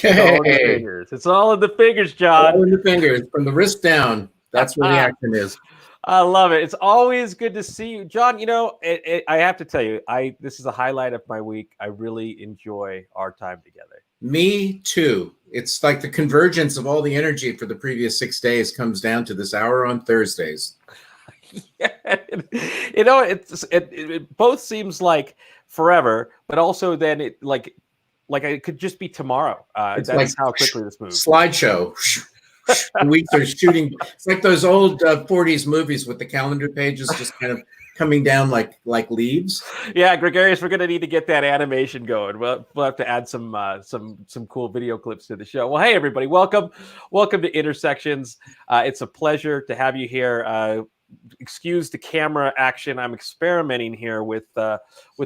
It's all in the Hey, fingers. It's all in the fingers, John. all in the fingers from the wrist down. That's where the action is. I love it. It's always good to see you, John. You know, I have to tell you, this is a highlight of my week. I really enjoy our time together. Me too. It's like the convergence of all the energy for the previous 6 days comes down to this hour on Thursdays. Yeah, you know, it both seems like forever, but also then like it could just be tomorrow. It's That's like how quickly this moves. Slideshow. The weeks are shooting. It's like those old 40s movies with the calendar pages just kind of coming down like leaves. Yeah, Gregarious, we're going to need to get that animation going. We'll have to add some cool video clips to the show. Well, hey everybody, welcome to Intersections. It's a pleasure to have you here. Excuse the camera action. I'm experimenting here with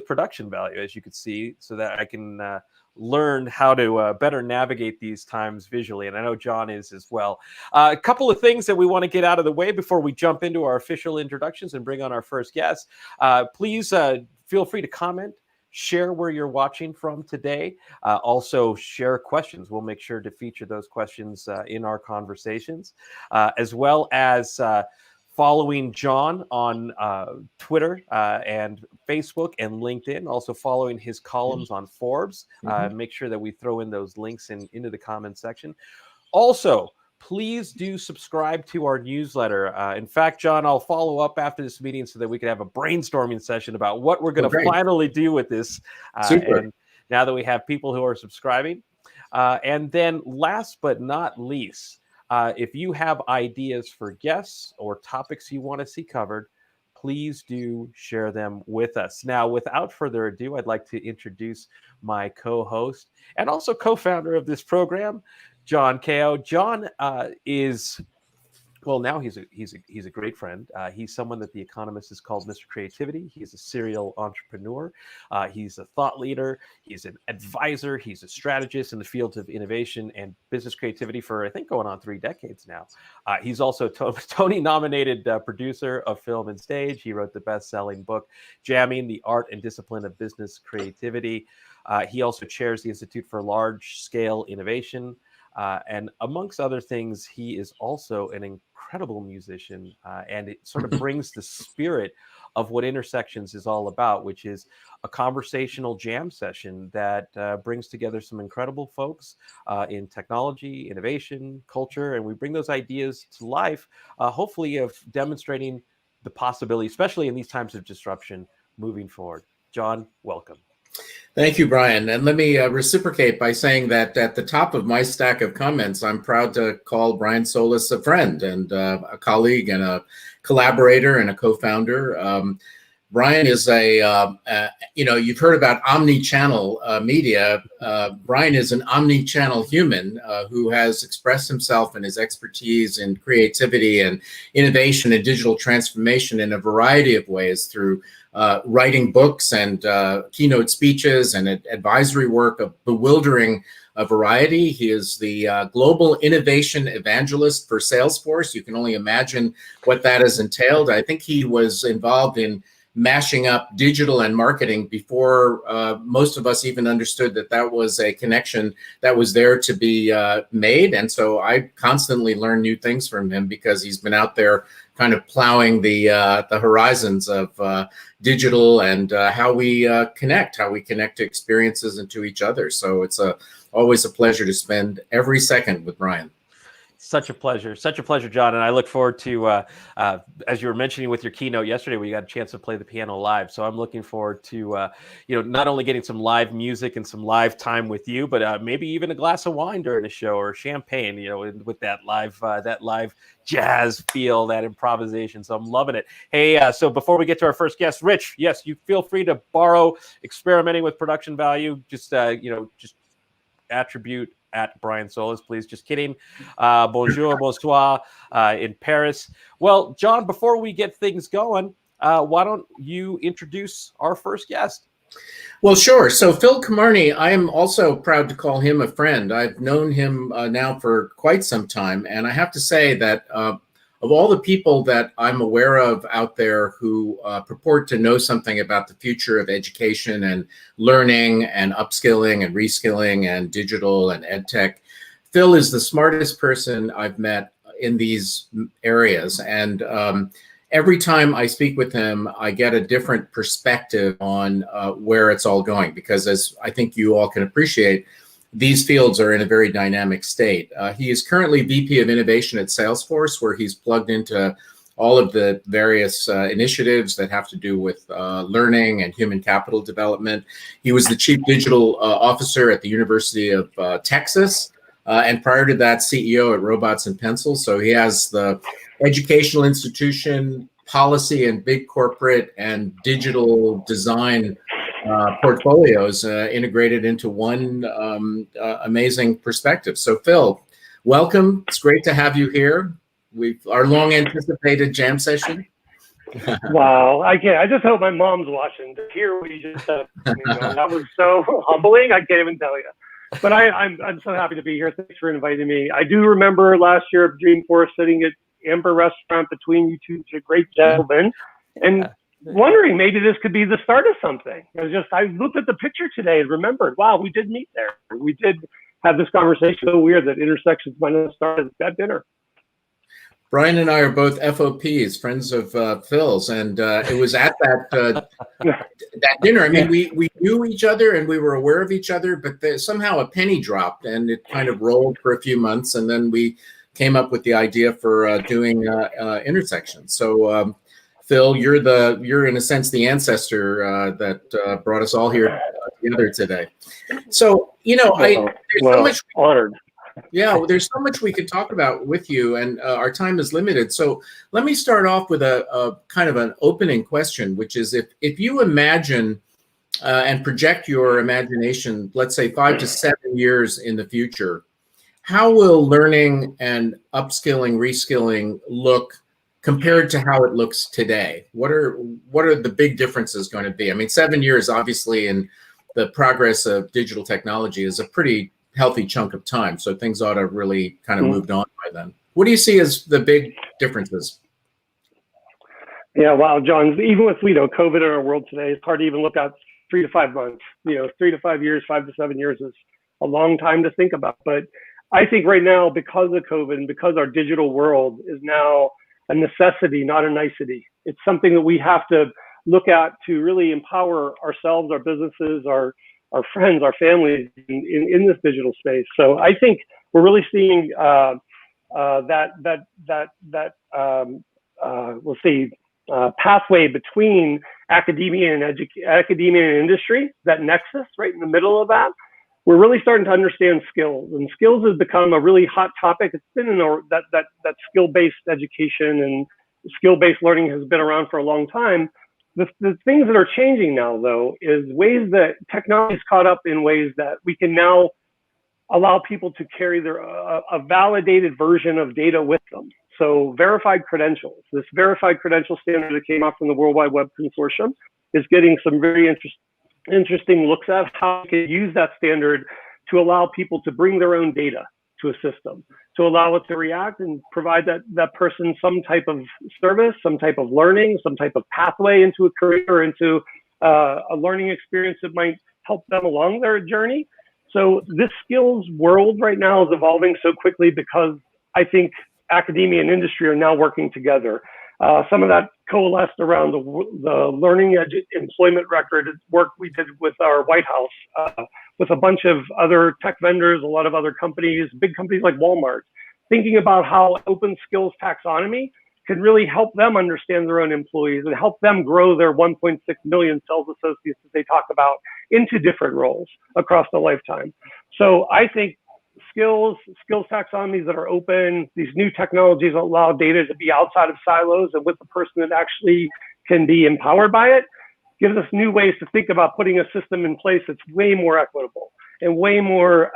production value, as you can see, so that I can learn how to better navigate these times visually. And I know John is as well. A couple of things that we want to get out of the way before we jump into our official introductions and bring on our first guest. Please feel free to comment, share where you're watching from today. Also share questions. We'll make sure to feature those questions in our conversations, as well as following John on Twitter and Facebook and LinkedIn, also following his columns on Forbes. Make sure that we throw in those links into the comment section. Also, please do subscribe to our newsletter. In fact, John, I'll follow up after this meeting so that we can have a brainstorming session about what we're going to finally do with this. And now that we have people who are subscribing. And then last but not least, if you have ideas for guests or topics you want to see covered, please do share them with us. Now, without further ado, I'd like to introduce my co-host and also co-founder of this program, John Kao. John is, well, now he's a great friend. He's someone that The Economist has called Mr. Creativity. He's a serial entrepreneur. He's a thought leader. He's an advisor. He's a strategist in the fields of innovation and business creativity for, I think, going on 3 decades now. He's also Tony-nominated producer of film and stage. He wrote the best-selling book, Jamming: The Art and Discipline of Business Creativity. He also chairs the Institute for Large-Scale Innovation. And amongst other things, he is also an incredible musician, and it sort of brings the spirit of what Intersections is all about, which is a conversational jam session that brings together some incredible folks in technology, innovation, culture, and we bring those ideas to life, hopefully of demonstrating the possibility, especially in these times of disruption, moving forward. John, welcome. Thank you, Brian. And let me reciprocate by saying that at the top of my stack of comments, I'm proud to call Brian Solis a friend and a colleague and a collaborator and a co-founder. Brian is you've heard about omni-channel media. Brian is an omni-channel human who has expressed himself and his expertise in creativity and innovation and digital transformation in a variety of ways through writing books and keynote speeches and advisory work of bewildering variety. He is the global innovation evangelist for Salesforce. You can only imagine what that has entailed. I think he was involved in mashing up digital and marketing before most of us even understood that that was a connection that was there to be made. And so I constantly learn new things from him because he's been out there kind of plowing the horizons of digital and how we connect to experiences and to each other. So it's always a pleasure to spend every second with Brian. Such a pleasure, John. And I look forward to, as you were mentioning with your keynote yesterday, where you got a chance to play the piano live. So I'm looking forward to, not only getting some live music and some live time with you, but maybe even a glass of wine during the show or champagne, with that live jazz feel, that improvisation. So I'm loving it. Hey, so before we get to our first guest, Rich, yes, you feel free to borrow experimenting with production value. Just attribute at Brian Solis, please. Just kidding. Bonjour, bonsoir in Paris. Well, John, before we get things going, why don't you introduce our first guest? Well, sure. So Phil Komarny, I am also proud to call him a friend. I've known him now for quite some time. And I have to say that of all the people that I'm aware of out there who purport to know something about the future of education and learning and upskilling and reskilling and digital and ed tech, Phil is the smartest person I've met in these areas. And every time I speak with him, I get a different perspective on where it's all going, because as I think you all can appreciate, these fields are in a very dynamic state. He is currently VP of Innovation at Salesforce, where he's plugged into all of the various initiatives that have to do with learning and human capital development. He was the Chief Digital Officer at the University of Texas, and prior to that, CEO at Robots and Pencils. So he has the educational institution, policy, and big corporate and digital design portfolios integrated into one amazing perspective. So Phil, welcome. It's great to have you here. Our long anticipated jam session. Wow, I can't. I just hope my mom's watching to hear what you just said. That was so humbling. I can't even tell you. But I'm so happy to be here. Thanks for inviting me. I do remember last year at Dreamforce sitting at Amber Restaurant between you two great gentlemen, and wondering maybe this could be the start of something. I looked at the picture today and remembered, wow, we did meet there. We did have this conversation. So weird that Intersections might have started at dinner. Brian and I are both FOPs, friends of Phil's, and it was at that dinner. I mean, we knew each other and we were aware of each other, but somehow a penny dropped and it kind of rolled for a few months, and then we came up with the idea for doing Intersections. So Phil, you're in a sense the ancestor that brought us all here together today. So there's so much honored. Yeah, well, there's so much we could talk about with you, and our time is limited. So let me start off with a kind of an opening question, which is if you imagine and project your imagination, let's say 5 to 7 years in the future, how will learning and upskilling, reskilling look compared to how it looks today? What are the big differences going to be? I mean, 7 years, obviously, in the progress of digital technology is a pretty healthy chunk of time. So things ought to really kind of moved on by then. What do you see as the big differences? Yeah, wow, John, even with, COVID in our world today, it's hard to even look out 3 to 5 months. 3 to 5 years, 5 to 7 years is a long time to think about. But I think right now, because of COVID and because our digital world is now a necessity, not a nicety, it's something that we have to look at to really empower ourselves, our businesses, our friends, our families in this digital space. So I think we're really seeing pathway between academia and industry, that nexus right in the middle of that. We're really starting to understand skills, and skills has become a really hot topic. It's been in that skill-based education and skill-based learning has been around for a long time. The things that are changing now, though, is ways that technology is caught up in ways that we can now allow people to carry a validated version of data with them. So verified credentials, this verified credential standard that came out from the World Wide Web Consortium is getting some very interesting looks at how we can use that standard to allow people to bring their own data to a system, to allow it to react and provide that person some type of service, some type of learning, some type of pathway into a career, or into a learning experience that might help them along their journey. So this skills world right now is evolving so quickly because I think academia and industry are now working together. Some of that coalesced around the learning employment record work we did with our White House, with a bunch of other tech vendors, a lot of other companies, big companies like Walmart, thinking about how open skills taxonomy can really help them understand their own employees and help them grow their 1.6 million sales associates that they talk about into different roles across the lifetime. So I think skills taxonomies that are open, these new technologies allow data to be outside of silos and with the person that actually can be empowered by it, gives us new ways to think about putting a system in place that's way more equitable and way more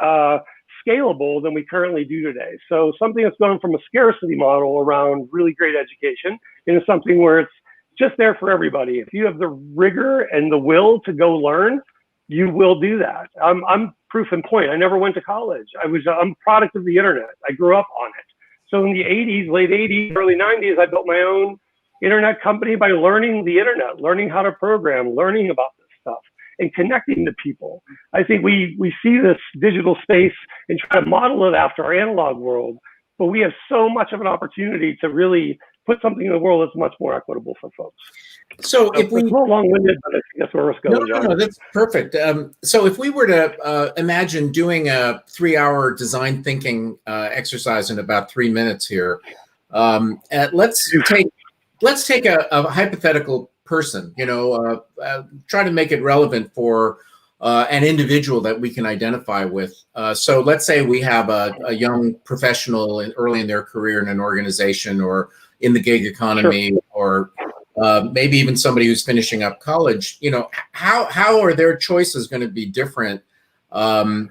scalable than we currently do today. So something that's going from a scarcity model around really great education into something where it's just there for everybody. If you have the rigor and the will to go learn, you will do that. I'm proof in point. I never went to college. I'm a product of the internet. I grew up on it. So in the 80s, late 80s, early 90s, I built my own internet company by learning the internet, learning how to program, learning about this stuff, and connecting to people. I think we see this digital space and try to model it after our analog world, but we have so much of an opportunity to really put something in the world that's much more equitable for folks. So if we, it's a little long-winded, but I think that's where we're going. no, that's perfect. So if we were to imagine doing a 3-hour design thinking exercise in about 3 minutes here, let's take a hypothetical person, try to make it relevant for an individual that we can identify with. So let's say we have a young professional early in their career in an organization or in the gig economy, Sure. or maybe even somebody who's finishing up college. How are their choices going to be different? And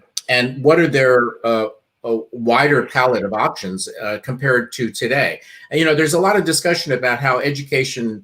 what are their a wider palette of options compared to today? And, there's a lot of discussion about how education,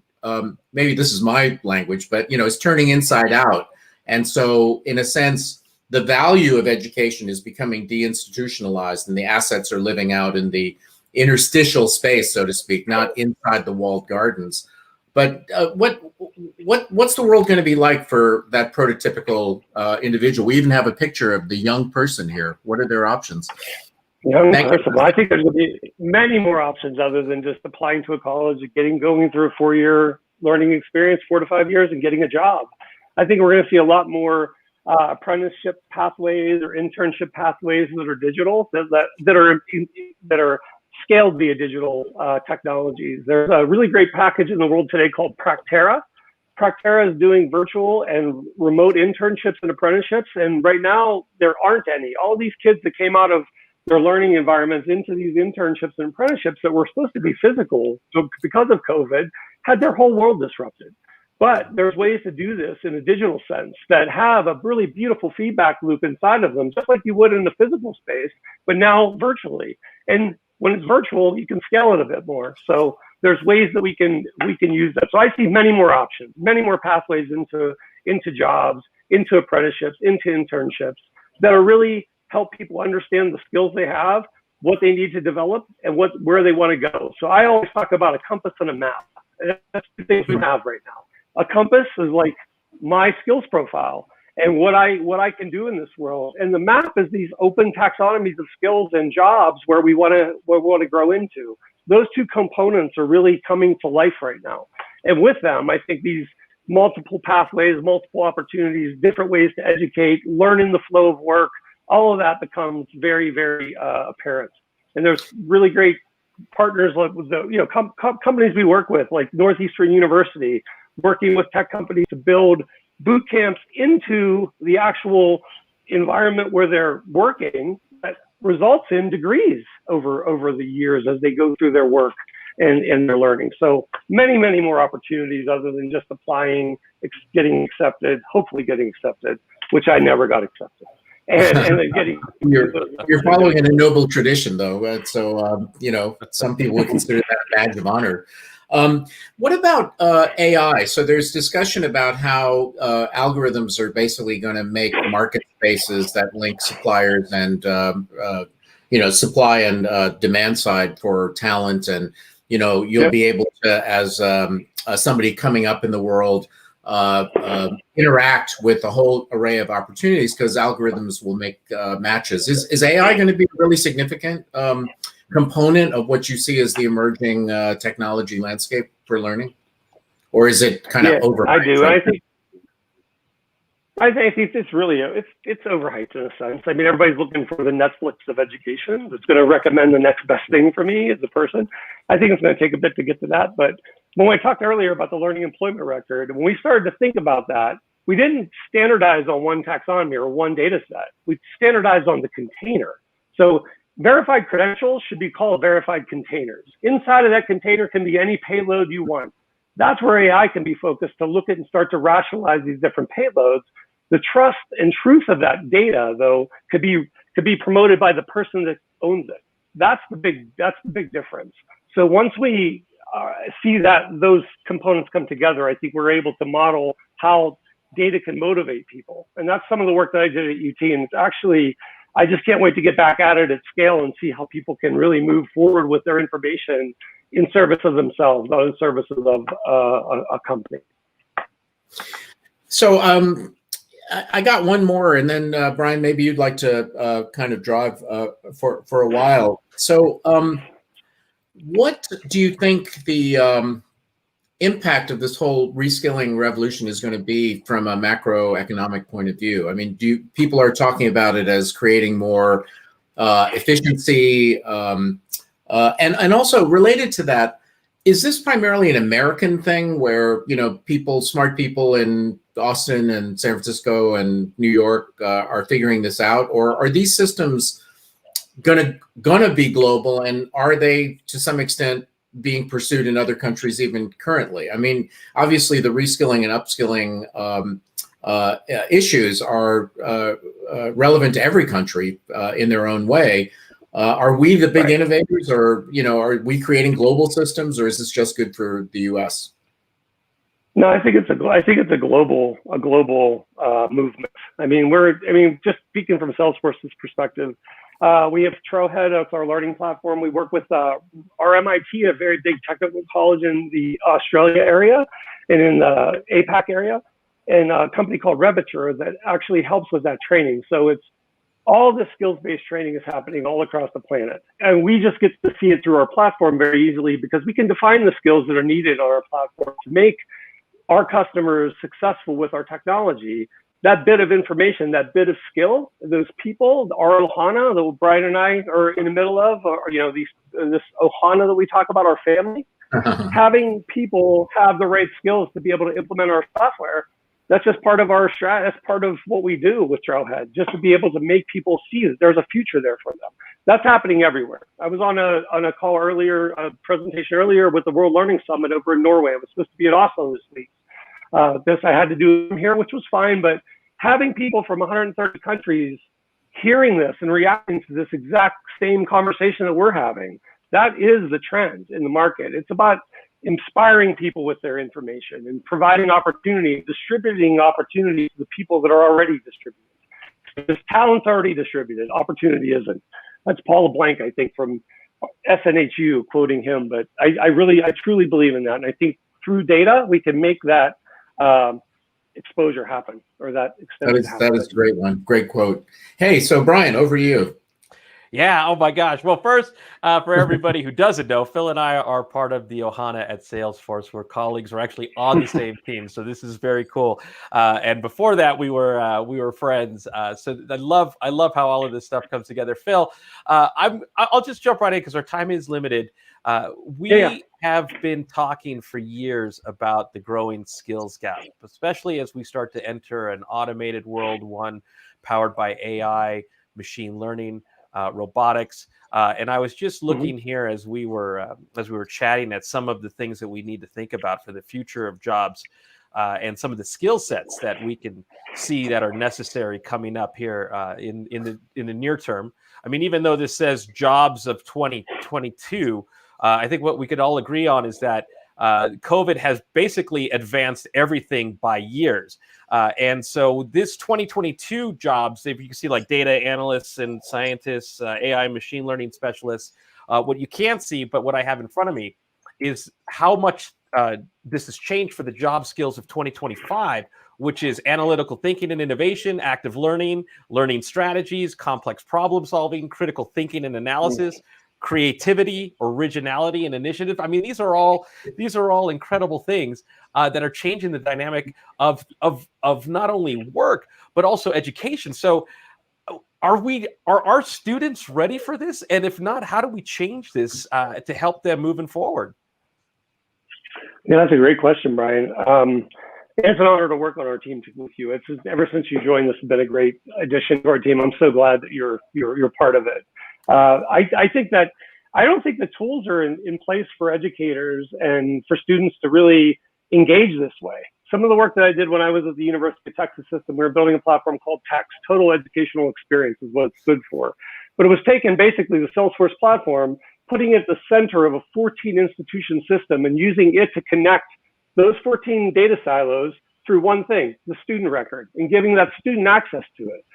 maybe this is my language, but, is turning inside out. And so in a sense, the value of education is becoming deinstitutionalized, and the assets are living out in the interstitial space, so to speak, not inside the walled gardens. But what's the world going to be like for that prototypical individual? We even have a picture of the young person here. What are their options? Young person. Well, I think there's going to be many more options other than just applying to a college, going through a 4-year learning experience, 4 to 5 years, and getting a job. I think we're going to see a lot more apprenticeship pathways or internship pathways that are digital, that are scaled via digital technologies. There's a really great package in the world today called Practera. Practera is doing virtual and remote internships and apprenticeships, and right now there aren't any. All these kids that came out of their learning environments into these internships and apprenticeships that were supposed to be physical, so because of COVID, had their whole world disrupted. But there's ways to do this in a digital sense that have a really beautiful feedback loop inside of them, just like you would in the physical space, but now virtually. And when it's virtual, you can scale it a bit more. So there's ways that we can use that. So I see many more options, many more pathways into jobs, into apprenticeships, into internships that are really help people understand the skills they have, what they need to develop, and where they want to go. So I always talk about a compass and a map. And that's the things we have right now. A compass is like my skills profile and what I can do in this world. And the map is these open taxonomies of skills and jobs where we want to grow into. Those two components are really coming to life right now. And with them, I think these multiple pathways, multiple opportunities, different ways to educate, learn in the flow of work, all of that becomes very, very apparent. And there's really great partners like the companies we work with, like Northeastern University, working with tech companies to build boot camps into the actual environment where they're working that results in degrees over the years as they go through their work and their learning. So many, many more opportunities other than just applying, getting accepted, hopefully getting accepted, which I never got accepted. And then getting you're following an noble tradition, though. So some people would consider that a badge of honor. What about AI? So there's discussion about how algorithms are basically going to make market spaces that link suppliers and supply and demand side for talent, and you'll be able to, as somebody coming up in the world, interact with a whole array of opportunities because algorithms will make matches. Is AI going to be a really significant component of what you see as the emerging technology landscape for learning, or is it kind of overhyped? I do. I think it's really it's overhyped in a sense. I mean, everybody's looking for the Netflix of education that's going to recommend the next best thing for me as a person. I think it's going to take a bit to get to that. But when I talked earlier about the learning employment record, when we started to think about that, we didn't standardize on one taxonomy or one data set. We standardized on the container. So verified credentials should be called verified containers. Inside of that container can be any payload you want. That's where AI can be focused to look at and start to rationalize these different payloads. The trust and truth of that data, though, could be promoted by the person that owns it. That's the big difference. So once we see that those components come together, I think we're able to model how data can motivate people. And that's some of the work that I did at UT. And it's actually I just can't wait to get back at it at scale and see how people can really move forward with their information in service of themselves, not in services of a company. So I got one more, and then Brian, maybe you'd like to kind of drive for a while. So what do you think the impact of this whole reskilling revolution is going to be from a macroeconomic point of view? I mean, people are talking about it as creating more efficiency, and also related to that, is this primarily an American thing where, you know, smart people in Austin and San Francisco and New York are figuring this out, or are these systems gonna be global, and are they to some extent being pursued in other countries even currently? I mean, obviously the reskilling and upskilling issues are relevant to every country in their own way. Are we the big innovators, or, you know, are we creating global systems, or is this just good for the U.S.? No, I think it's a global movement. I mean, just speaking from Salesforce's perspective, we have Trailhead as our learning platform. We work with our MIT, a very big technical college in the Australia area and in the APAC area, and a company called Rebiture that actually helps with that training. So it's all the skills-based training is happening all across the planet. And we just get to see it through our platform very easily because we can define the skills that are needed on our platform to make our customers successful with our technology. That bit of information, that bit of skill, those people, our Ohana that Brian and I are in the middle of, or, you know, this Ohana that we talk about, our family, having people have the right skills to be able to implement our software, that's just part of our strategy. That's part of what we do with Trailhead, just to be able to make people see that there's a future there for them. That's happening everywhere. I was on a call earlier, a presentation earlier with the World Learning Summit over in Norway. I was supposed to be in Oslo this week. This I had to do here, which was fine, but having people from 130 countries hearing this and reacting to this exact same conversation that we're having, that is the trend in the market. It's about inspiring people with their information and providing opportunity, distributing opportunity to the people that are already distributed. This talent's already distributed, opportunity isn't. That's Paul Blank, I think, from SNHU, quoting him, but I truly believe in that. And I think through data, we can make that exposure happen, or that extension happen. That is a great one. Great quote. Hey, so Brian, over to you. Yeah. Oh my gosh. Well, first, for everybody who doesn't know, Phil and I are part of the Ohana at Salesforce. We're colleagues. We're actually on the same team, so this is very cool. And before that, we were friends. So I love how all of this stuff comes together. Phil, I'll just jump right in because our time is limited. We have been talking for years about the growing skills gap, especially as we start to enter an automated world, one powered by AI, machine learning, robotics, and I was just looking here as we were chatting at some of the things that we need to think about for the future of jobs, and some of the skill sets that we can see that are necessary coming up here in the near term. I mean, even though this says jobs of 2022, I think what we could all agree on is that COVID has basically advanced everything by years. And so this 2022 jobs, if you can see like data analysts and scientists, AI machine learning specialists, what you can't see, but what I have in front of me is how much this has changed for the job skills of 2025, which is analytical thinking and innovation, active learning, learning strategies, complex problem solving, critical thinking and analysis, creativity, originality, and initiative. I mean, these are all incredible things that are changing the dynamic of not only work but also education. So, are our students ready for this? And if not, how do we change this to help them moving forward? Yeah, that's a great question, Brian. It's an honor to work on our team with you. It's ever since you joined, this has been a great addition to our team. I'm so glad that you're part of it. I think that I don't think the tools are in place for educators and for students to really engage this way. Some of the work that I did when I was at the University of Texas System, we were building a platform called TEX, Total Educational Experience is what it stood for. But it was taking basically the Salesforce platform, putting it at the center of a 14 institution system and using it to connect those 14 data silos through one thing, the student record, and giving that student access to it.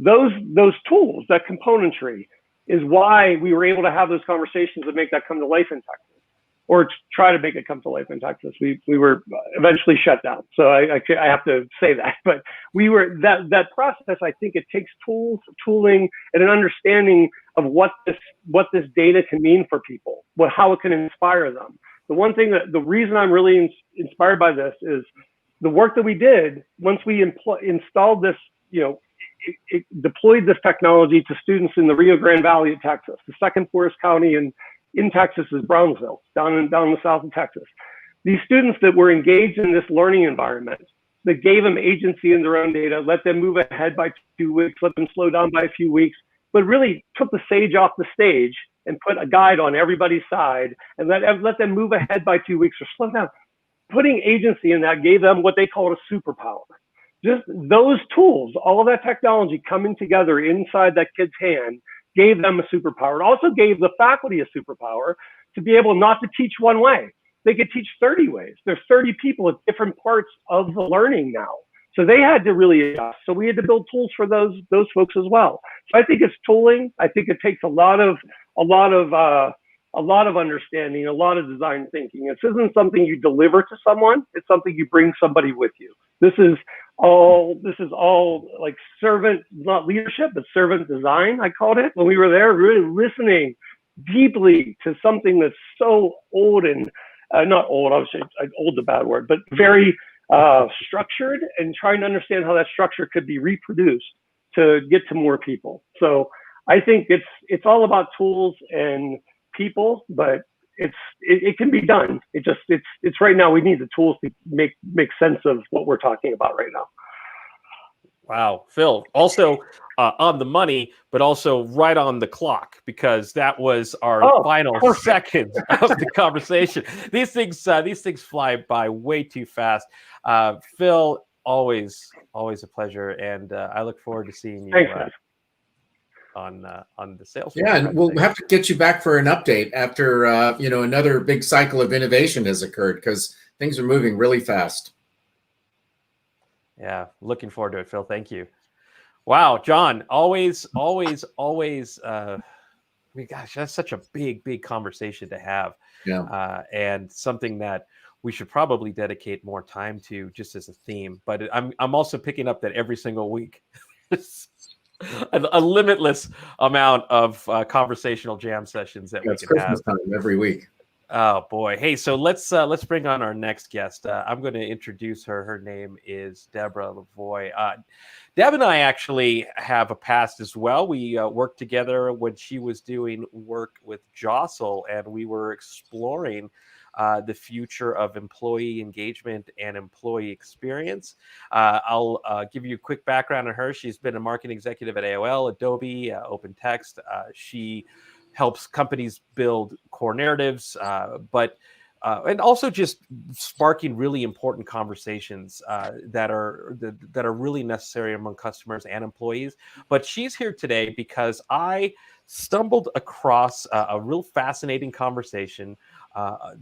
those tools, that componentry, is why we were able to have those conversations and make that come to life in Texas, or try to make it come to life in Texas. We were eventually shut down, so I have to say that. But we were that process. I think it takes tooling, and an understanding of what this data can mean for people, how it can inspire them. The reason I'm really inspired by this is the work that we did once we installed this, it deployed this technology to students in the Rio Grande Valley of Texas. The second poorest county in Texas is Brownsville, down in the south of Texas. These students that were engaged in this learning environment, that gave them agency in their own data, let them move ahead by 2 weeks, let them slow down by a few weeks, but really took the sage off the stage and put a guide on everybody's side and let them move ahead by 2 weeks or slow down. Putting agency in that gave them what they called a superpower. Just those tools, all of that technology coming together inside that kid's hand gave them a superpower. It also gave the faculty a superpower to be able not to teach one way. They could teach 30 ways. There's 30 people at different parts of the learning now. So they had to really adjust. So we had to build tools for those folks as well. So I think it's tooling. I think it takes a lot of understanding, a lot of design thinking. This isn't something you deliver to someone. It's something you bring somebody with you. This is all like servant, not leadership, but servant design, I called it. When we were there, really listening deeply to something that's so old and not old, obviously, old's a bad word, but very structured, and trying to understand how that structure could be reproduced to get to more people. So I think it's all about tools and people, but it can be done. It's right now we need the tools to make sense of what we're talking about right now. Wow, Phil, also on the money, but also right on the clock, because that was our final seconds of the conversation. These things fly by way too fast. Phil, always a pleasure, and I look forward to seeing you. Thanks, on the sales. Yeah, and we'll have to get you back for an update after another big cycle of innovation has occurred, because things are moving really fast. Yeah, looking forward to it, Phil. Thank you. Wow, John, always. Gosh, that's such a big conversation to have. Yeah, and something that we should probably dedicate more time to, just as a theme. But I'm also picking up that every single week. A limitless amount of conversational jam sessions that we can Christmas have time every week. Oh boy! Hey, so let's bring on our next guest. I'm going to introduce her. Her name is Debra Lavoy. Deb and I actually have a past as well. We worked together when she was doing work with Jostle, and we were exploring the future of employee engagement and employee experience. I'll give you a quick background on her. She's been a marketing executive at AOL, Adobe, OpenText. She helps companies build core narratives, and also just sparking really important conversations that are really necessary among customers and employees. But she's here today because I stumbled across a real fascinating conversation,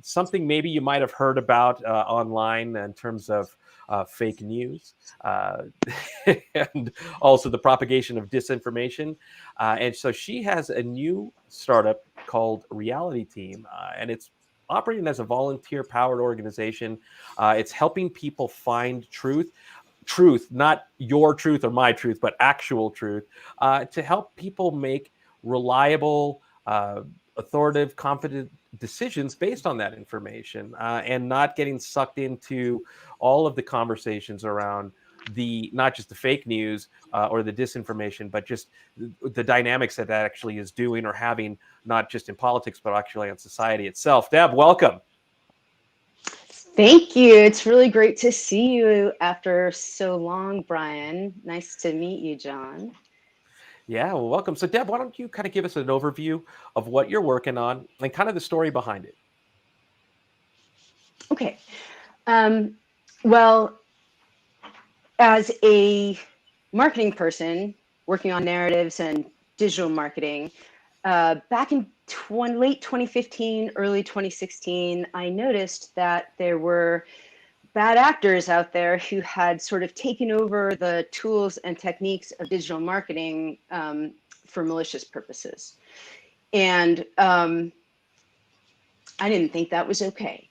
something maybe you might have heard about online in terms of fake news and also the propagation of disinformation. And so she has a new startup called Reality Team, and it's operating as a volunteer-powered organization. It's helping people find truth, not your truth or my truth, but actual truth, to help people make reliable, authoritative, confident decisions based on that information, and not getting sucked into all of the conversations around not just the fake news or the disinformation, but just the dynamics that actually is doing or having, not just in politics, but actually on society itself. Deb, welcome. Thank you. It's really great to see you after so long, Brian. Nice to meet you, John. Yeah, well, welcome. So Deb, why don't you kind of give us an overview of what you're working on and kind of the story behind it? Okay. Well, as a marketing person working on narratives and digital marketing, back in late 2015, early 2016, I noticed that there were bad actors out there who had sort of taken over the tools and techniques of digital marketing for malicious purposes. And I didn't think that was okay.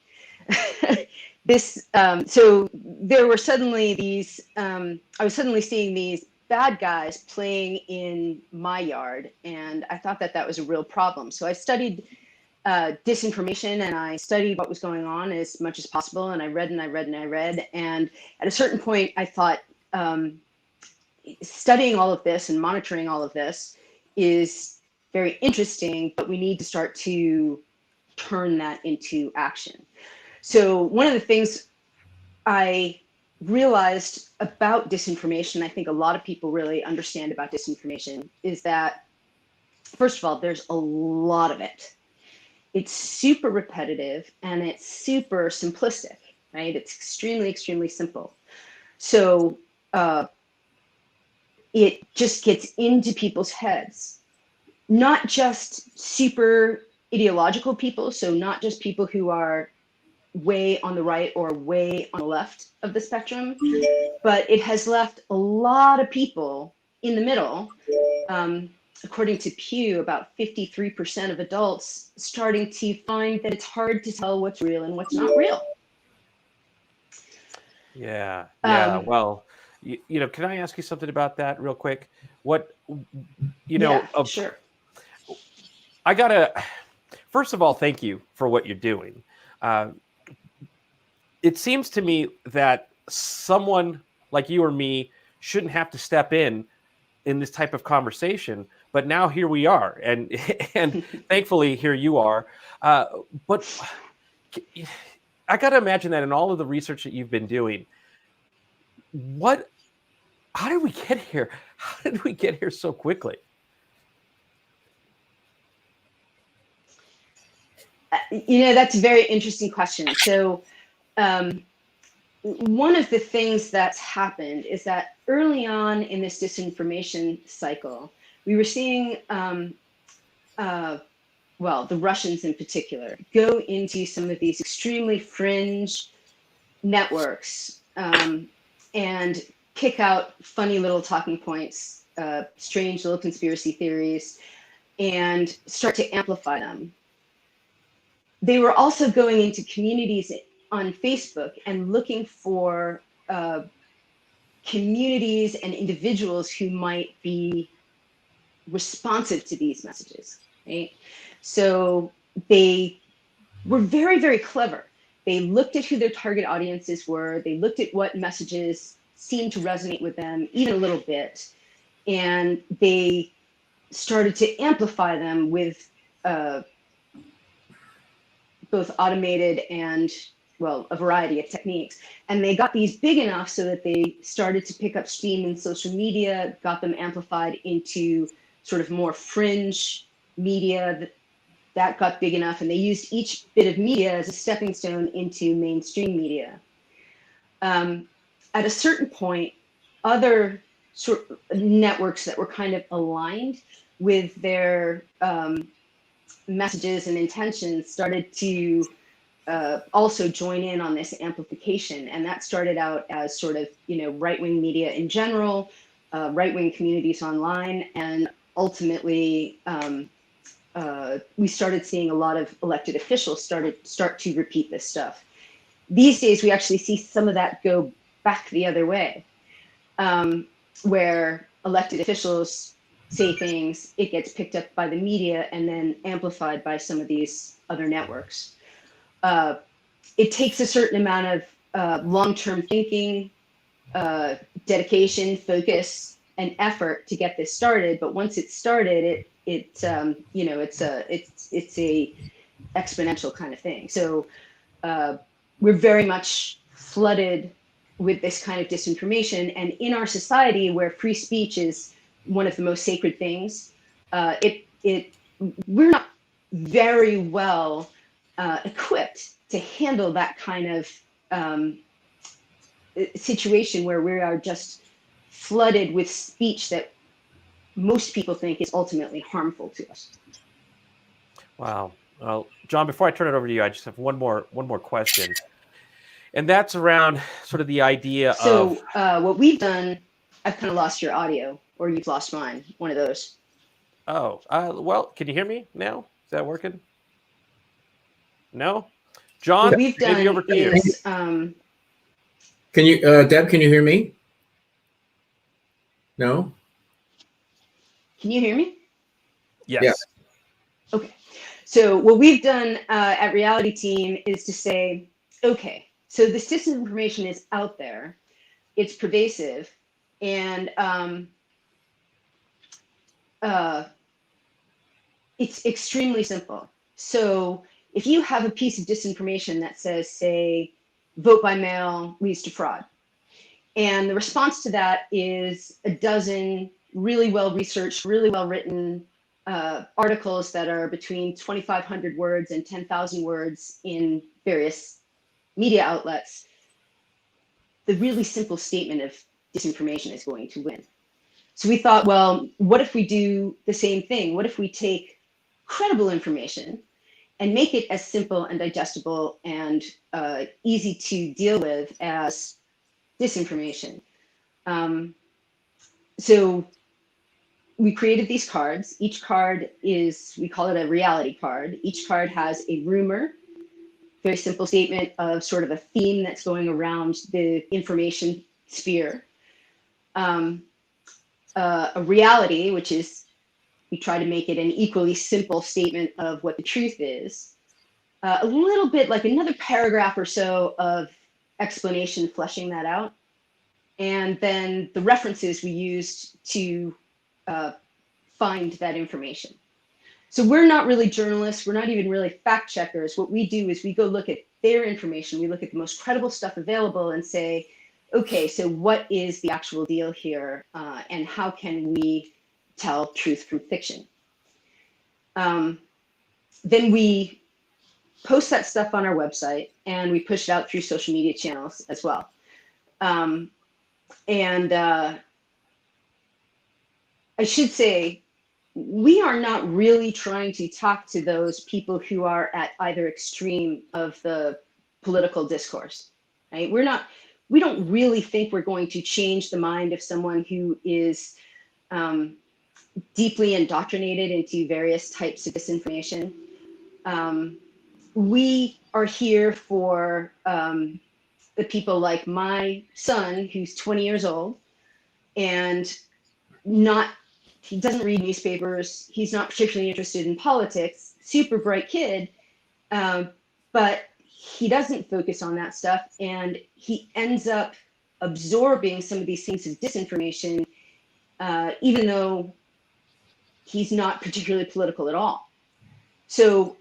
So there were suddenly these, I was suddenly seeing these bad guys playing in my yard, and I thought that that was a real problem. So I studied disinformation, and I studied what was going on as much as possible, and I read and I read and I read. And at a certain point, I thought studying all of this and monitoring all of this is very interesting, but we need to start to turn that into action. So one of the things I realized about disinformation, I think a lot of people really understand about disinformation, is that, first of all, there's a lot of it. It's super repetitive and it's super simplistic, right? It's extremely, extremely simple. So it just gets into people's heads, not just super ideological people, so not just people who are way on the right or way on the left of the spectrum, but it has left a lot of people in the middle. According to Pew, about 53% of adults starting to find that it's hard to tell what's real and what's not real. Yeah. Well, you know, can I ask you something about that real quick? What, you know, sure. I gotta, first of all, thank you for what you're doing. It seems to me that someone like you or me shouldn't have to step in this type of conversation, but now here we are, and thankfully here you are. But I got to imagine that in all of the research that you've been doing, how did we get here? How did we get here so quickly? You know, that's a very interesting question. So one of the things that's happened is that early on in this disinformation cycle, we were seeing, well, the Russians in particular, go into some of these extremely fringe networks and kick out funny little talking points, strange little conspiracy theories, and start to amplify them. They were also going into communities on Facebook and looking for communities and individuals who might be responsive to these messages, right? So they were very, very clever. They looked at who their target audiences were. They looked at what messages seemed to resonate with them, even a little bit. And they started to amplify them with both automated and, well, a variety of techniques. And they got these big enough so that they started to pick up steam in social media, got them amplified into sort of more fringe media that got big enough. And they used each bit of media as a stepping stone into mainstream media. At a certain point, other sort of networks that were kind of aligned with their messages and intentions started to also join in on this amplification. And that started out as sort of, you know, right-wing media in general, right-wing communities online, and ultimately we started seeing a lot of elected officials start to repeat this stuff. These days, we actually see some of that go back the other way, where elected officials say things, it gets picked up by the media and then amplified by some of these other networks. It takes a certain amount of long-term thinking, dedication, focus, and effort to get this started. But once it's started, it's a exponential kind of thing. So we're very much flooded with this kind of disinformation, and in our society where free speech is one of the most sacred things, we're not very well equipped to handle that kind of situation where we are just flooded with speech that most people think is ultimately harmful to us. Wow. Well, John, before I turn it over to you, I just have one more question. And that's around sort of the idea So of. what we've done, I've kind of lost your audio, or you've lost mine, one of those. Oh, well, can you hear me now? Is that working? No? John, What we've maybe done over to you. is, Can you, Deb, can you hear me? No? can you hear me? Yes. Yes. Okay. So what we've done at Reality Team is to say, okay, so this disinformation is out there, it's pervasive, and it's extremely simple. So if you have a piece of disinformation that says, say, vote by mail leads to fraud, and the response to that is a dozen really well-researched, really well-written articles that are between 2,500 words and 10,000 words in various media outlets, the really simple statement of disinformation is going to win. So we thought, well, what if we do the same thing? What if we take credible information and make it as simple and digestible and easy to deal with as disinformation? So we created these cards. Each card is, we call it a reality card. Each card has a rumor, very simple statement of sort of a theme that's going around the information sphere. A reality, which is, we try to make it an equally simple statement of what the truth is. A little bit like another paragraph or so of explanation fleshing that out. And then the references we used to find that information. So we're not really journalists. We're not even really fact checkers. What we do is we go look at their information. We look at the most credible stuff available and say, okay, so what is the actual deal here? And how can we tell truth from fiction? Then we post that stuff on our website and we push it out through social media channels as well. I should say, we are not really trying to talk to those people who are at either extreme of the political discourse, right? We don't really think we're going to change the mind of someone who is deeply indoctrinated into various types of disinformation. We are here for the people like my son, who's 20 years old, and he doesn't read newspapers. He's not particularly interested in politics. Super bright kid, but he doesn't focus on that stuff, and he ends up absorbing some of these things of disinformation, even though he's not particularly political at all. So,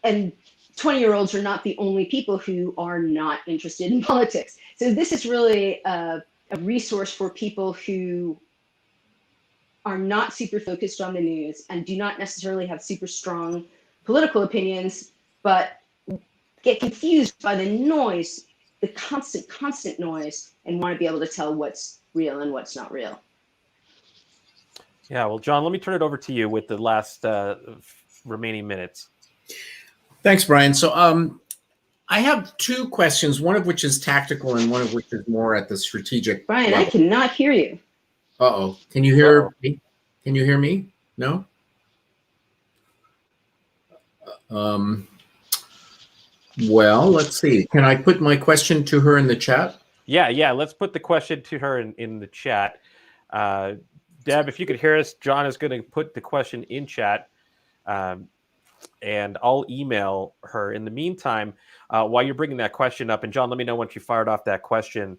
and 20-year-olds are not the only people who are not interested in politics. So this is really a resource for people who are not super focused on the news and do not necessarily have super strong political opinions, but get confused by the noise, the constant noise, and want to be able to tell what's real and what's not real. Yeah, well, John, let me turn it over to you with the last remaining minutes. Thanks, Brian. So I have two questions, one of which is tactical and one of which is more at the strategic Brian, level. I cannot hear you. Uh-oh. Can you hear me? Can you hear me? No? Well, let's see. Can I put my question to her in the chat? Yeah. Let's put the question to her in the chat. Deb, if you could hear us, John is going to put the question in chat, and I'll email her. In the meantime, while you're bringing that question up, and John, let me know once you fired off that question,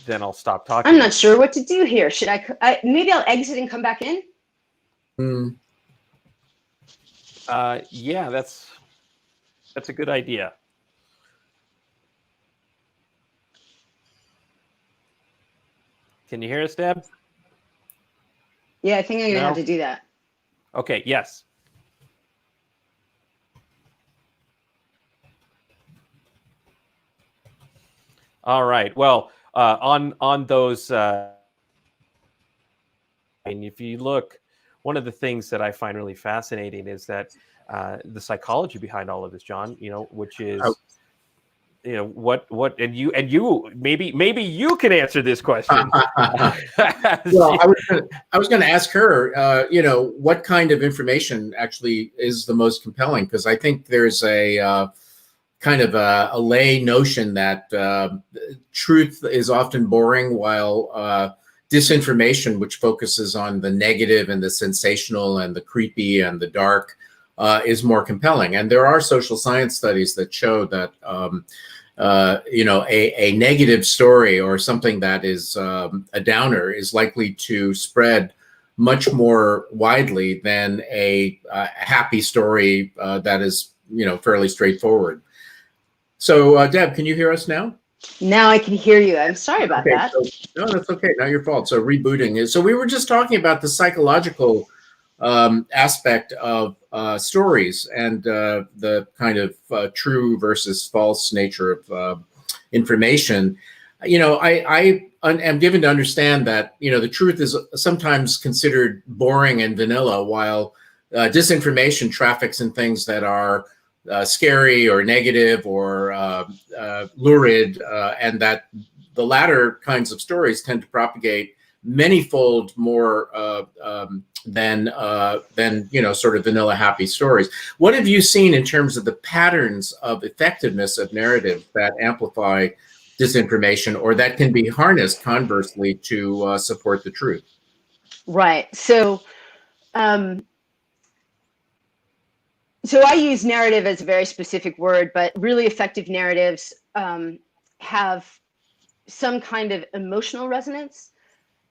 then I'll stop talking. I'm not sure what to do here. Should I maybe I'll exit and come back in? Yeah, that's a good idea. Can you hear us, Deb? Yeah, I think I'm going to have to do that. Okay, yes. All right. Well, on those, and if you look, one of the things that I find really fascinating is that the psychology behind all of this, John, which is what and you maybe you can answer this question. Well, I was going to ask her, what kind of information actually is the most compelling? Because I think there's a kind of a lay notion that truth is often boring, while disinformation, which focuses on the negative and the sensational and the creepy and the dark, is more compelling. And there are social science studies that show that a negative story or something that is a downer is likely to spread much more widely than a happy story that is fairly straightforward. So Deb, can you hear us now? Now I can hear you. I'm sorry about that. No, that's okay. Not your fault. So rebooting is. So we were just talking about the psychological aspect of stories and the kind of true versus false nature of information. I am given to understand that the truth is sometimes considered boring and vanilla, while disinformation traffics in things that are scary or negative or lurid, and that the latter kinds of stories tend to propagate manyfold more than sort of vanilla happy stories. What have you seen in terms of the patterns of effectiveness of narrative that amplify disinformation, or that can be harnessed conversely to support the truth? Right. So I use narrative as a very specific word, but really effective narratives have some kind of emotional resonance.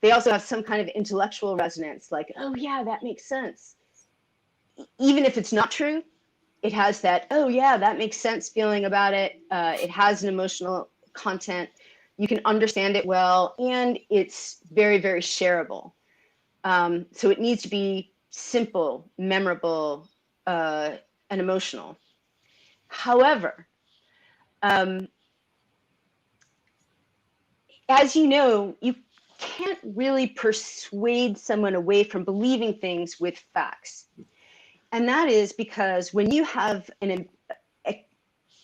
They also have some kind of intellectual resonance, like, oh yeah, that makes sense. Even if it's not true, it has that, oh yeah, that makes sense feeling about it. It has an emotional content. You can understand it well, and it's very, very shareable. So it needs to be simple, memorable, and emotional. However, as you know, you can't really persuade someone away from believing things with facts. And that is because when you have an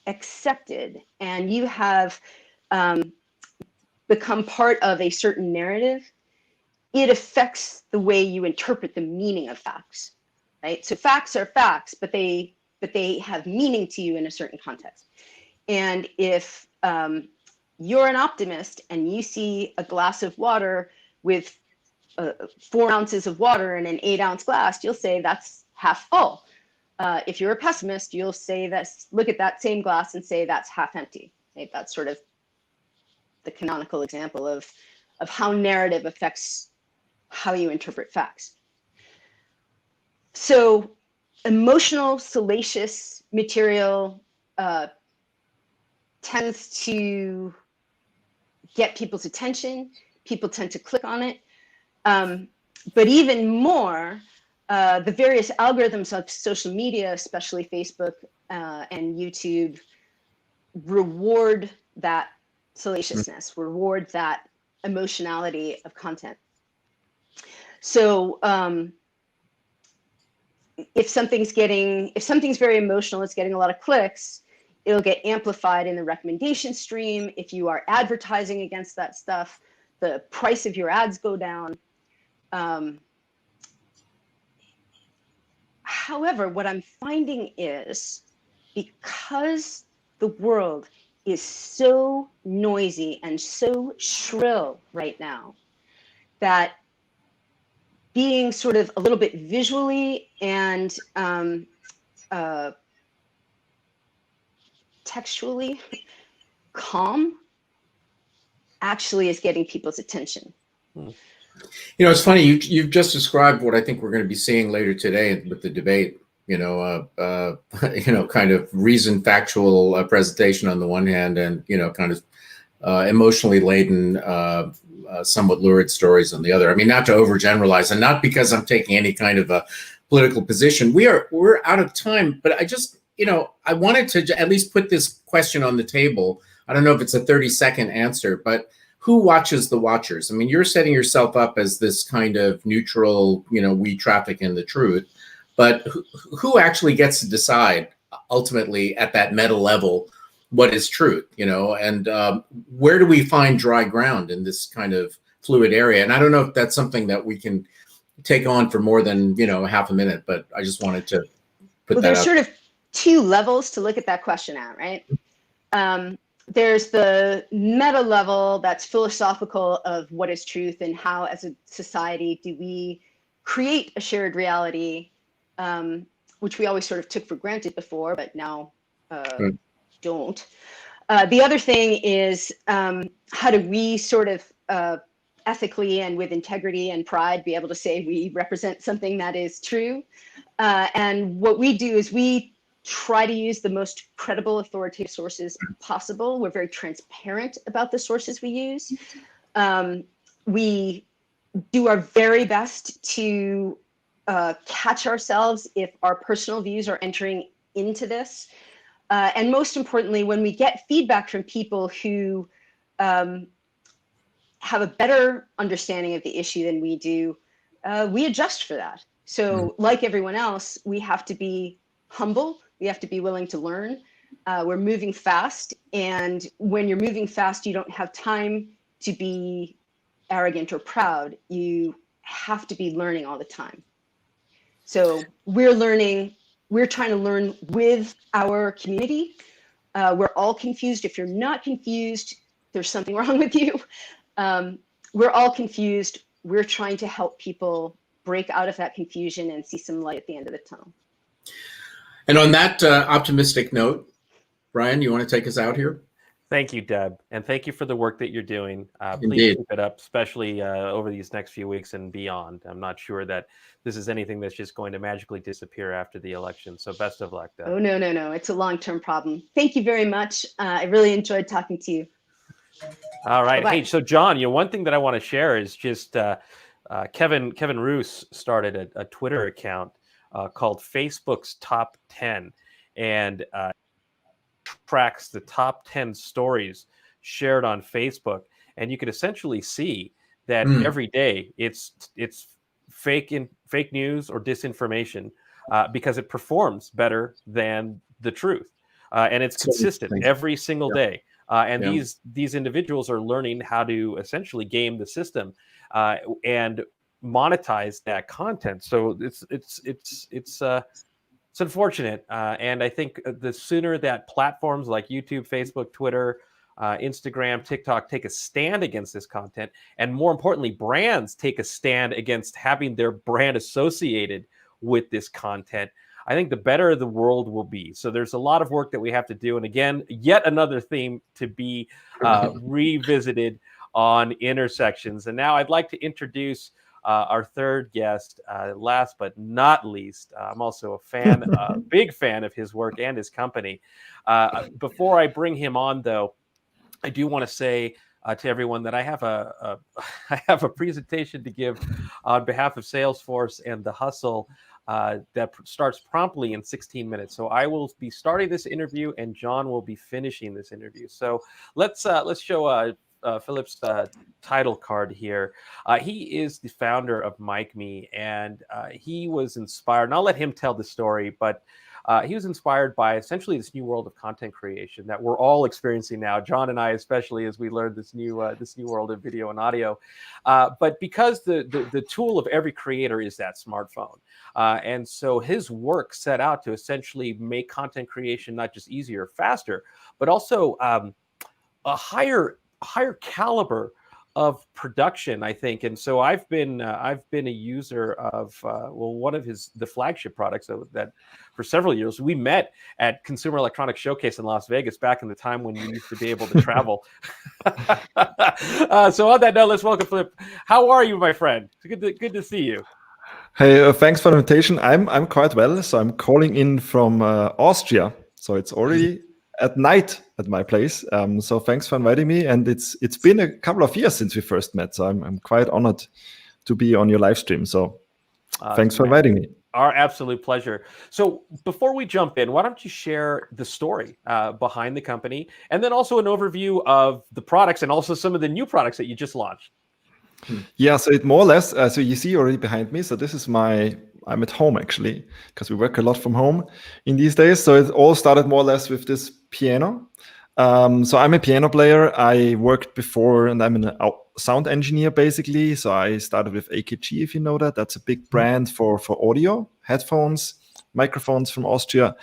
accepted and you have become part of a certain narrative, it affects the way you interpret the meaning of facts. Right? So facts are facts, but they have meaning to you in a certain context. And if you're an optimist and you see a glass of water with 4 ounces of water in an 8-ounce glass, you'll say that's half full. If you're a pessimist, you'll say look at that same glass and say that's half empty. Right? That's sort of the canonical example of how narrative affects how you interpret facts. So emotional, salacious material tends to get people's attention. People tend to click on it. But even more, the various algorithms of social media, especially Facebook and YouTube, reward that salaciousness, reward that emotionality of content. So if something's very emotional, it's getting a lot of clicks, it'll get amplified in the recommendation stream. If you are advertising against that stuff, the price of your ads go down. However, what I'm finding is, because the world is so noisy and so shrill right now, that being sort of a little bit visually and textually calm actually is getting people's attention. It's funny, you've just described what I think we're going to be seeing later today with the debate. Kind of reasoned, factual presentation on the one hand, and kind of emotionally laden, somewhat lurid stories on the other. I mean, not to overgeneralize, and not because I'm taking any kind of a political position. We're out of time, but I just I wanted to at least put this question on the table. I don't know if it's a 30-second answer, but who watches the watchers? I mean, you're setting yourself up as this kind of neutral, we traffic in the truth, but who actually gets to decide ultimately at that meta level what is truth, and where do we find dry ground in this kind of fluid area? And I don't know if that's something that we can take on for more than, half a minute, but I just wanted to put that out. There's sort of two levels to look at that question at, right? There's the meta level that's philosophical of what is truth and how, as a society, do we create a shared reality, which we always sort of took for granted before, but now don't. The other thing is how do we sort of ethically and with integrity and pride be able to say we represent something that is true? And what we do is we try to use the most credible, authoritative sources possible. We're very transparent about the sources we use. We do our very best to catch ourselves if our personal views are entering into this. And most importantly, when we get feedback from people who have a better understanding of the issue than we do, we adjust for that. So like everyone else, we have to be humble. We have to be willing to learn. We're moving fast. And when you're moving fast, you don't have time to be arrogant or proud. You have to be learning all the time. So we're learning. We're trying to learn with our community. We're all confused. If you're not confused, there's something wrong with you. We're all confused. We're trying to help people break out of that confusion and see some light at the end of the tunnel. And on that optimistic note, Brian, you want to take us out here? Thank you, Deb. And thank you for the work that you're doing. Please Indeed. keep it up, especially over these next few weeks and beyond. I'm not sure that this is anything that's just going to magically disappear after the election. So best of luck, Deb. Oh, no. It's a long-term problem. Thank you very much. I really enjoyed talking to you. All right. Bye-bye. Hey, so John, one thing that I want to share is just Kevin Roos started a Twitter account called Facebook's Top 10, and tracks the top 10 stories shared on Facebook. And you could essentially see that every day it's fake news or disinformation because it performs better than the truth. And it's consistent every single day. And these individuals are learning how to essentially game the system and monetize that content. So it's unfortunate. And I think the sooner that platforms like YouTube, Facebook, Twitter, Instagram, TikTok take a stand against this content, and more importantly, brands take a stand against having their brand associated with this content, I think the better the world will be. So there's a lot of work that we have to do. And again, yet another theme to be revisited on Intersections. And now I'd like to introduce our third guest, last but not least. I'm also a fan, big fan of his work and his company. Before I bring him on, though, I do want to say to everyone that I have a presentation to give on behalf of Salesforce and the Hustle that starts promptly in 16 minutes. So I will be starting this interview, and John will be finishing this interview. So let's show Phillip's title card here. He is the founder of MikeMe, and he was inspired, and I'll let him tell the story, but he was inspired by essentially this new world of content creation that we're all experiencing now. John and I, especially, as we learned this new world of video and audio. But because the tool of every creator is that smartphone, and so his work set out to essentially make content creation not just easier, faster, but also a higher caliber of production, I think. And so I've been a user of one of the flagship products that for several years. We met at Consumer Electronics Showcase in Las Vegas back in the time when you used to be able to travel. So on that note, let's welcome Phillip. How are you, my friend? It's good to see you. Hey, thanks for the invitation. I'm quite well. So I'm calling in from Austria. So it's already at night at my place. So thanks for inviting me. And it's been a couple of years since we first met. So I'm quite honored to be on your live stream. So thanks for inviting me. Our absolute pleasure. So before we jump in, why don't you share the story behind the company, and then also an overview of the products and also some of the new products that you just launched? Yeah, so it more or less, so you see already behind me. So this is I'm at home actually, because we work a lot from home in these days. So it all started more or less with this piano. So I'm a piano player. I worked before, and I'm a sound engineer basically. So I started with AKG, if you know that. That's a big brand for audio, headphones, microphones from Austria.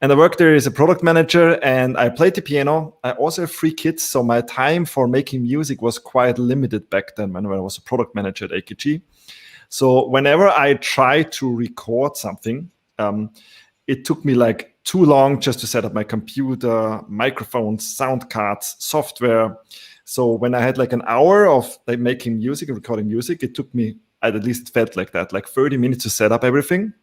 And I worked there as a product manager, and I played the piano. I also have 3 kids, so my time for making music was quite limited back then when I was a product manager at AKG. So whenever I tried to record something, it took me like too long just to set up my computer, microphones, sound cards, software. So when I had like an hour of like making music and recording music, it took me, at least felt like that, like 30 minutes to set up everything.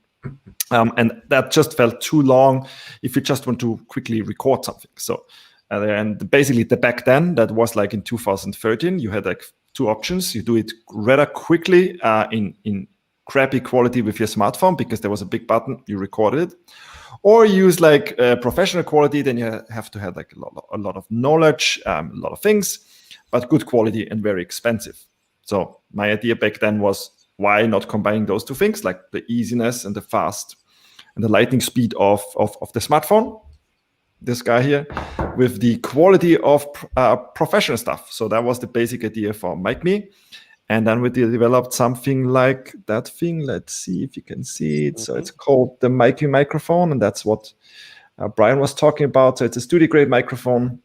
And that just felt too long if you just want to quickly record something. So, and basically back then, that was like in 2013, you had like 2 options. You do it rather quickly in crappy quality with your smartphone because there was a big button, you recorded it. Or use like professional quality, then you have to have like a lot of knowledge, a lot of things, but good quality and very expensive. So my idea back then was, why not combining those 2 things, like the easiness and the fast and the lightning speed of the smartphone, this guy here, with the quality of professional stuff. So that was the basic idea for MicMe. And then we developed something like that thing. Let's see if you can see it. Mm-hmm. So it's called the MicMe microphone, and that's what Brian was talking about. So it's a studio-grade microphone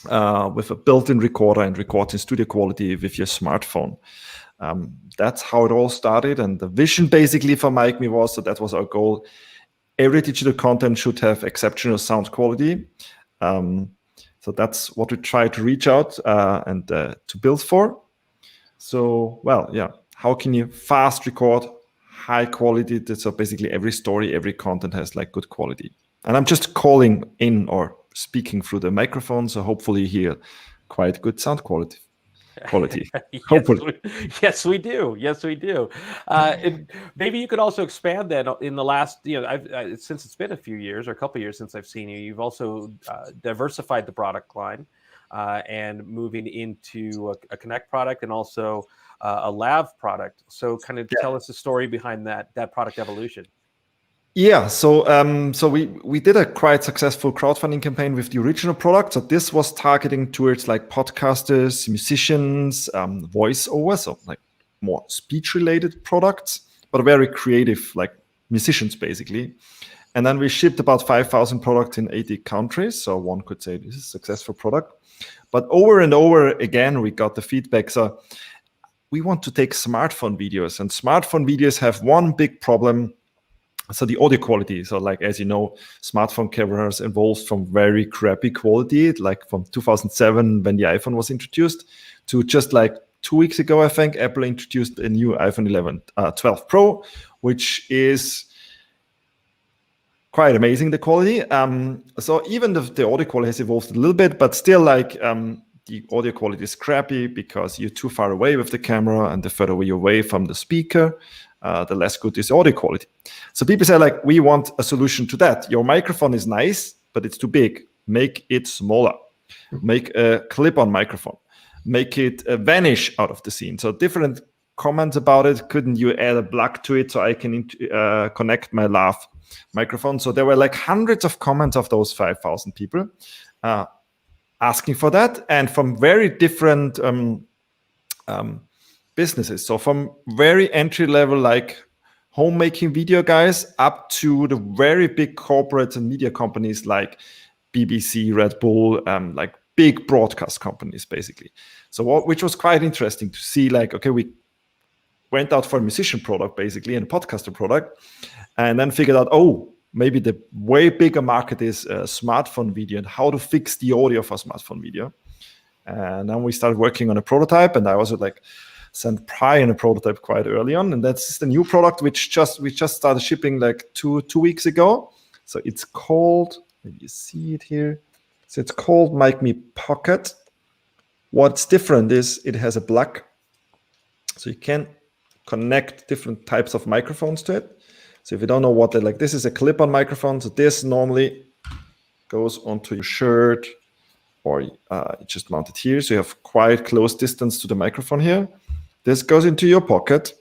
with a built-in recorder and records in studio quality with your smartphone. That's how it all started. And the vision basically for MicMe was, so that was our goal, every digital content should have exceptional sound quality. So that's what we try to reach out and to build for. So, well, yeah, how can you fast record, high quality? So basically every story, every content has like good quality. And I'm just calling in or speaking through the microphone, so hopefully you hear quite good sound quality. Hopefully. Yes, we do. And maybe you could also expand that in the last, since it's been a few years or a couple of years since I've seen you, you've also diversified the product line and moving into a Connect product and also a Lav product. So kind of tell us the story behind that product evolution. Yeah, so we did a quite successful crowdfunding campaign with the original product. So this was targeting towards like podcasters, musicians, voiceover, so like more speech-related products, but very creative, like musicians basically. And then we shipped about 5,000 products in 80 countries. So one could say this is a successful product. But over and over again, we got the feedback. So we want to take smartphone videos, and smartphone videos have one big problem. So the audio quality, so like, as you know, smartphone cameras evolved from very crappy quality, like from 2007 when the iPhone was introduced, to just like 2 weeks ago, I think, Apple introduced a new iPhone 12 Pro, which is quite amazing, the quality. So even the audio quality has evolved a little bit, but still like the audio quality is crappy because you're too far away with the camera, and the further you're away from the speaker, the less good is audio quality. So people say like, we want a solution to that. Your microphone is nice, but it's too big. Make it smaller. Make a clip-on microphone. Make it vanish out of the scene. So different comments about it. Couldn't you add a plug to it so I can connect my Lav microphone? So there were like hundreds of comments of those 5,000 people asking for that, and from very different businesses. So from very entry level, like homemaking video guys, up to the very big corporates and media companies like BBC, Red Bull, like big broadcast companies, basically. So which was quite interesting to see, like, okay, we went out for a musician product, basically, and a podcaster product, and then figured out, oh, maybe the way bigger market is smartphone video and how to fix the audio for smartphone video. And then we started working on a prototype, and I also like sent Brian a prototype quite early on, and that's the new product which we just started shipping like two weeks ago. So it's called, maybe you see it here. So it's called MicMe Pocket. What's different is it has a plug, so you can connect different types of microphones to it. So if you don't know what they like, this is a clip-on microphone. So this normally goes onto your shirt, or just mount it here. So you have quite close distance to the microphone here. This goes into your pocket.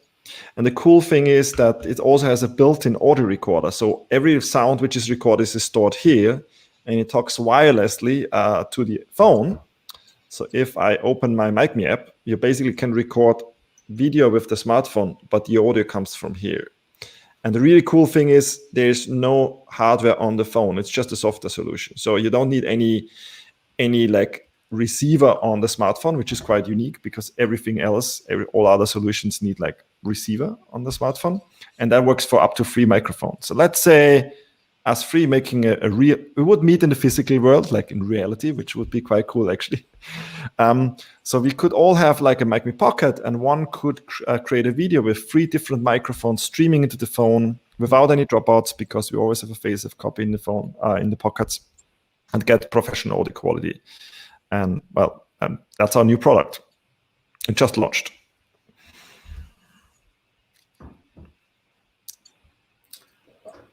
And the cool thing is that it also has a built-in audio recorder. So every sound which is recorded is stored here. and it talks wirelessly to the phone. So if I open my MicMe app, you basically can record video with the smartphone, but the audio comes from here. And the really cool thing is there's no hardware on the phone. It's just a software solution. So you don't need any like receiver on the smartphone, which is quite unique because everything else, all other solutions need like receiver on the smartphone. And that works for up to 3 microphones. So let's say us 3 making we would meet in the physical world, like in reality, which would be quite cool actually. So we could all have like a MicMe Pocket, and one could create a video with 3 different microphones streaming into the phone without any dropouts, because we always have a phase copy in the phone, in the pockets, and get professional audio quality. And well, that's our new product. It just launched.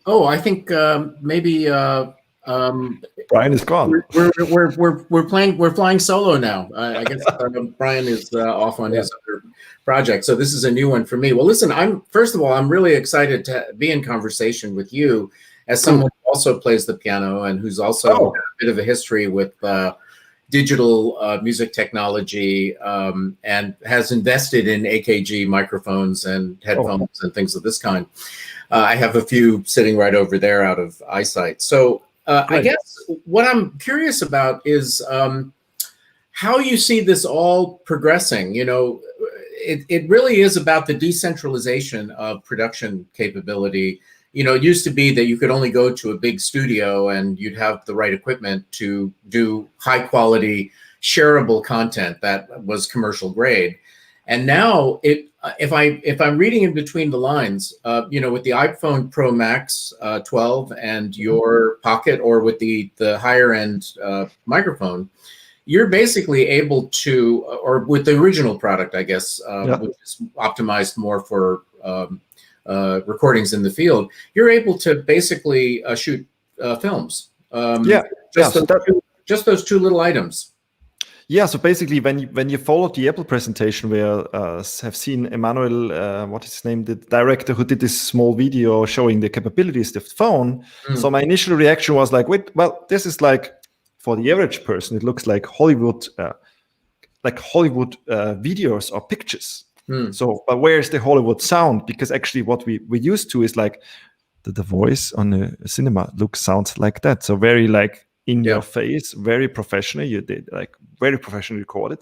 Oh, I think maybe Brian is gone. We're flying solo now. I guess Brian is off on his other project, so this is a new one for me. Well, listen, first of all, I'm really excited to be in conversation with you as someone who also plays the piano and who's also got a bit of a history with digital music technology, and has invested in AKG microphones and headphones and things of this kind. I have a few sitting right over there out of eyesight. So I guess what I'm curious about is how you see this all progressing. You know, it really is about the decentralization of production capability. You know, it used to be that you could only go to a big studio and you'd have the right equipment to do high quality, shareable content that was commercial grade. And now, if I'm reading in between the lines, you know, with the iPhone Pro Max 12 and your Pocket, or with the higher end microphone, you're basically able to, or with the original product, I guess, which is optimized more for recordings in the field, you're able to basically shoot films. Just those 2 little items. Yeah, so basically, when you followed the Apple presentation, where have seen Emmanuel, what is his name, the director who did this small video showing the capabilities of the phone. So my initial reaction was like, wait, well, this is like, for the average person, it looks like Hollywood videos or pictures. So, but where's the Hollywood sound? Because actually, what we used to is like the voice on a cinema sounds like that. So very like in your face, very professional. You did like very professionally recorded.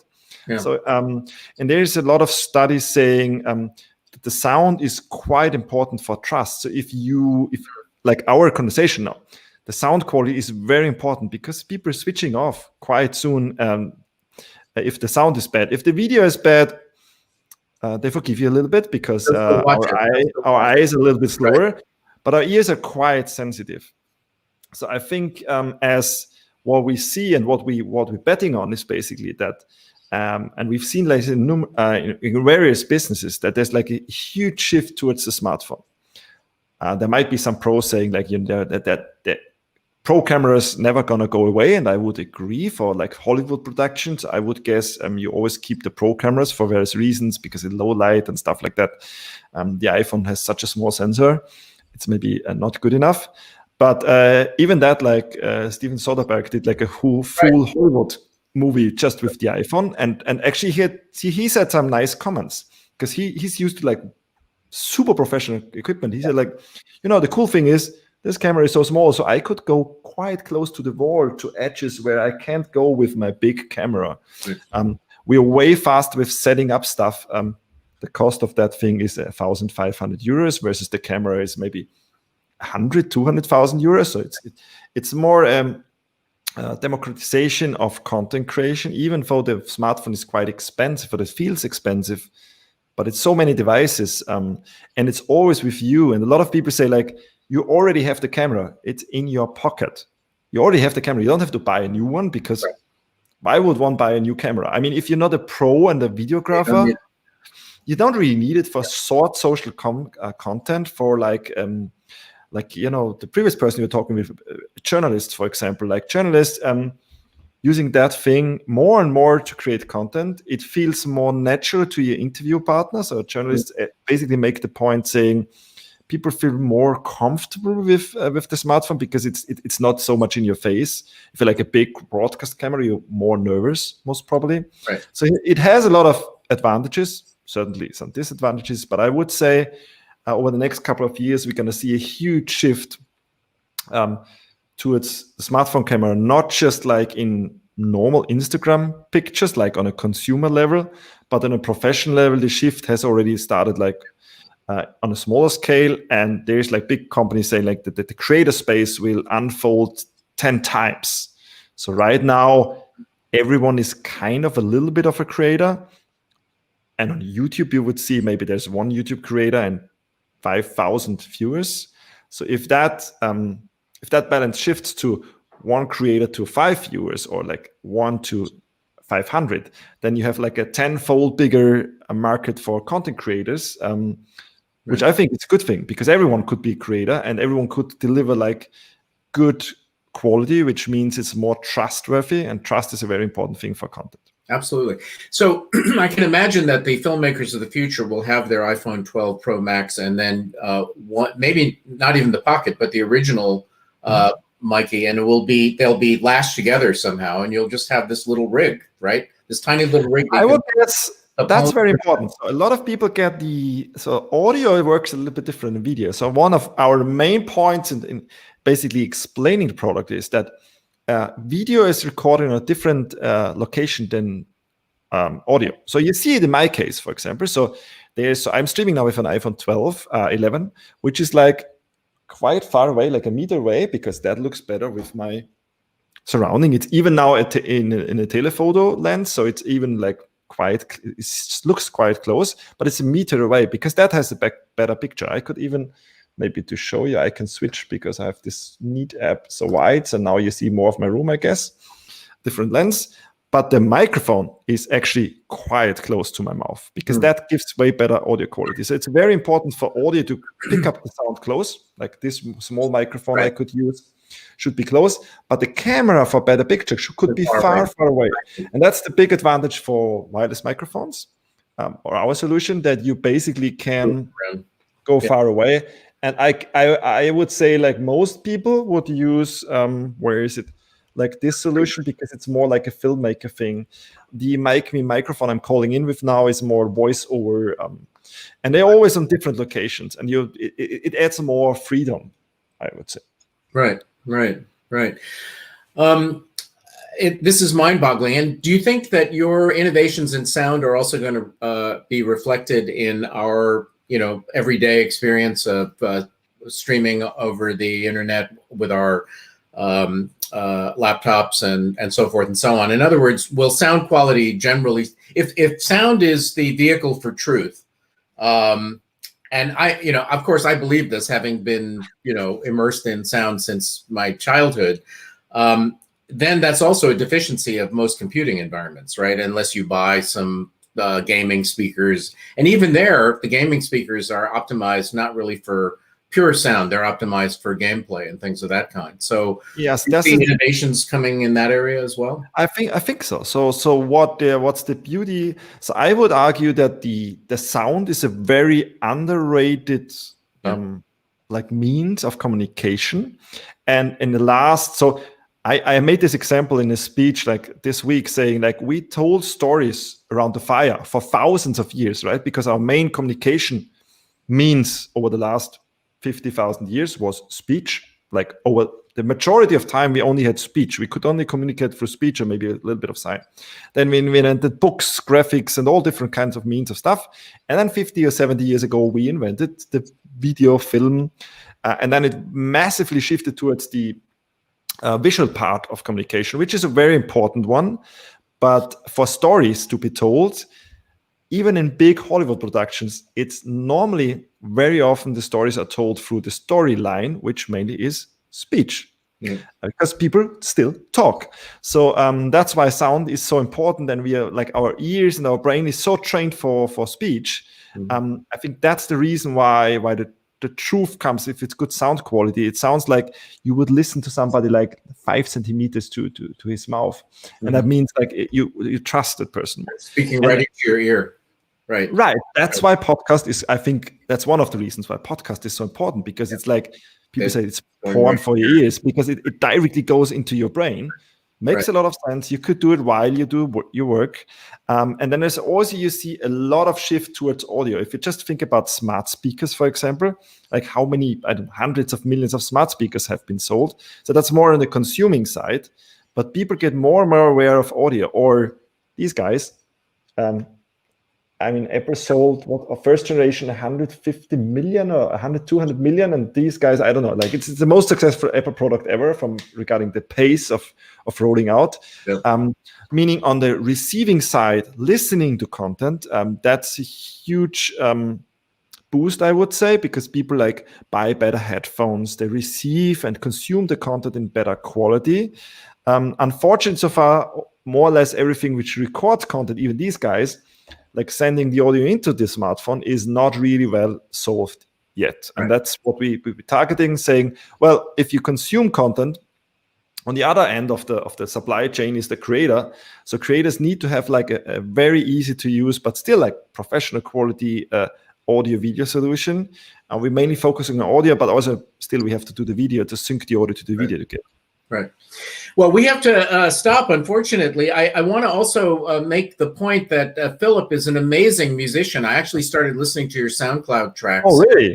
So, and there is a lot of studies saying that the sound is quite important for trust. So if like our conversation now, the sound quality is very important, because people are switching off quite soon if the sound is bad. If the video is bad, they forgive you a little bit, because our eye is a little bit slower, but our ears are quite sensitive. So I think as what we see and what we're betting on is basically that, and we've seen like in various businesses that there's like a huge shift towards the smartphone. There might be some pros saying like, you know, that pro cameras never gonna go away, and I would agree. For like Hollywood productions, I would guess you always keep the pro cameras for various reasons, because in low light and stuff like that, the iPhone has such a small sensor, it's maybe not good enough. But even that, like Steven Soderbergh did like a full Hollywood movie just with the iPhone, and actually he said some nice comments, because he's used to like super professional equipment. He said like, you know, the cool thing is this camera is so small, so I could go quite close to the wall, to edges where I can't go with my big camera. We are way faster with setting up stuff. The cost of that thing is 1,500 euros versus the camera is maybe 200,000 euros. So it's more democratization of content creation, even though the smartphone is quite expensive, or it feels expensive, but it's so many devices, and it's always with you. And a lot of people say like, you already have the camera, it's in your pocket. You already have the camera. You don't have to buy a new one, because why would one buy a new camera? I mean, if you're not a pro and a videographer, you don't really need it for short social content, for like, you know, the previous person you were talking with, journalists, for example, like journalists using that thing more and more to create content. It feels more natural to your interview partner. So journalists basically make the point saying, people feel more comfortable with the smartphone because it's not so much in your face. If you're like a big broadcast camera, you're more nervous, most probably. Right. So it has a lot of advantages, certainly some disadvantages, but I would say over the next couple of years, we're going to see a huge shift towards the smartphone camera, not just like in normal Instagram pictures, like on a consumer level, but on a professional level, the shift has already started like on a smaller scale. And there's like big companies saying like that the creator space will unfold 10 times. So right now, everyone is kind of a little bit of a creator. And on YouTube, you would see maybe there's one YouTube creator and 5,000 viewers. So if that balance shifts to one creator to 5 viewers or like 1 to 500, then you have like a 10-fold bigger market for content creators, which I think is a good thing because everyone could be a creator and everyone could deliver like good quality, which means it's more trustworthy, and trust is a very important thing for content. Absolutely. So I can imagine that the filmmakers of the future will have their iPhone 12 Pro Max and then maybe not even the Pocket, but the original Mikey, and they'll be lashed together somehow, and you'll just have this little rig, right? This tiny little rig. I would guess that's very important. So a lot of people get so audio works a little bit different in video. So one of our main points in basically explaining the product is that video is recorded in a different location than audio. So you see it in my case, for example. So I'm streaming now with an iPhone 12, 11, which is like quite far away, like a meter away, because that looks better with my surrounding. It's even now in a telephoto lens, so it's even like it looks quite close, but it's a meter away because that has a better picture. I could even, maybe to show you, I can switch because I have this neat app, so wide, so now you see more of my room, I guess, different lens. But the microphone is actually quite close to my mouth because that gives way better audio quality. So it's very important for audio to pick up the sound close, like this small microphone I could use should be close, but the camera for better picture could be far away. And that's the big advantage for wireless microphones or our solution, that you basically can go far away. And I would say like most people would use, where is it? Like this solution, because it's more like a filmmaker thing. The microphone I'm calling in with now is more voice over, and they're always on different locations, and it adds more freedom, I would say. Right. This is mind-boggling. And do you think that your innovations in sound are also going to be reflected in our, everyday experience of streaming over the internet with our laptops and so forth and so on? In other words, will sound quality generally, if sound is the vehicle for truth, and of course, I believe this, having been, immersed in sound since my childhood, then that's also a deficiency of most computing environments, right? Unless you buy some gaming speakers. And even there, the gaming speakers are optimized not really for pure sound, they're optimized for gameplay and things of that kind. So yes, that's innovations coming in that area as well. I think so. So what's the beauty? So I would argue that the sound is a very underrated like means of communication. And in the last, so I made this example in a speech like this week, saying like we told stories around the fire for thousands of years, right? Because our main communication means over the last 50,000 years was speech. Like over the majority of time, we only had speech. We could only communicate through speech or maybe a little bit of sign. Then we invented books, graphics, and all different kinds of means of stuff. And then 50 or 70 years ago, we invented the video film. And then it massively shifted towards the visual part of communication, which is a very important one. But for stories to be told, even in big Hollywood productions, it's normally very often the stories are told through the storyline, which mainly is speech, because people still talk. So that's why sound is so important, and we are like our ears and our brain is so trained for speech. I think that's the reason why the truth comes if it's good sound quality. It sounds like you would listen to somebody like 5 centimeters to his mouth, and that means like you trust that person. Speaking right into your ear. Right. That's why podcast is, I think that's one of the reasons why podcast is so important, because it's like people say it's porn for your ears, because it directly goes into your brain. Makes a lot of sense. You could do it while you do your work. And then there's also, you see a lot of shift towards audio. If you just think about smart speakers, for example, like how many, I don't know, hundreds of millions of smart speakers have been sold. So that's more on the consuming side. But people get more and more aware of audio. Or these guys, Apple sold a first generation 150 million or 100, 200 million. And these guys, I don't know, like it's the most successful Apple product ever from regarding the pace of rolling out. Meaning on the receiving side, listening to content, that's a huge boost, I would say, because people like buy better headphones, they receive and consume the content in better quality. Unfortunately, so far, more or less everything which records content, even these guys, like sending the audio into the smartphone, is not really well solved yet. And that's what we're targeting, saying, well, if you consume content, on the other end of the supply chain is the creator. So creators need to have like a very easy to use, but still like professional quality audio video solution. And we're mainly focusing on audio, but also still we have to do the video to sync the audio to the video together. Right. Well, we have to stop, unfortunately. I want to also make the point that Phillip is an amazing musician. I actually started listening to your SoundCloud tracks. Oh, really?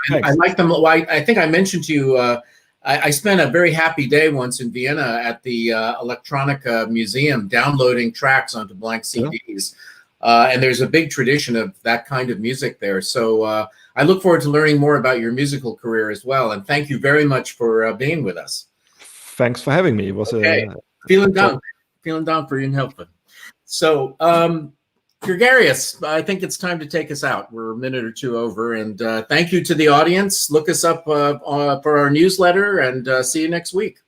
I like them. I think I mentioned to you, I spent a very happy day once in Vienna at the Electronica Museum downloading tracks onto blank CDs. And there's a big tradition of that kind of music there. So I look forward to learning more about your musical career as well. And thank you very much for being with us. Thanks for having me. It was Vielen Dank. Vielen Dank for Ihren Helfen. So, Gregarious, I think it's time to take us out. We're a minute or two over. And thank you to the audience. Look us up for our newsletter, and see you next week.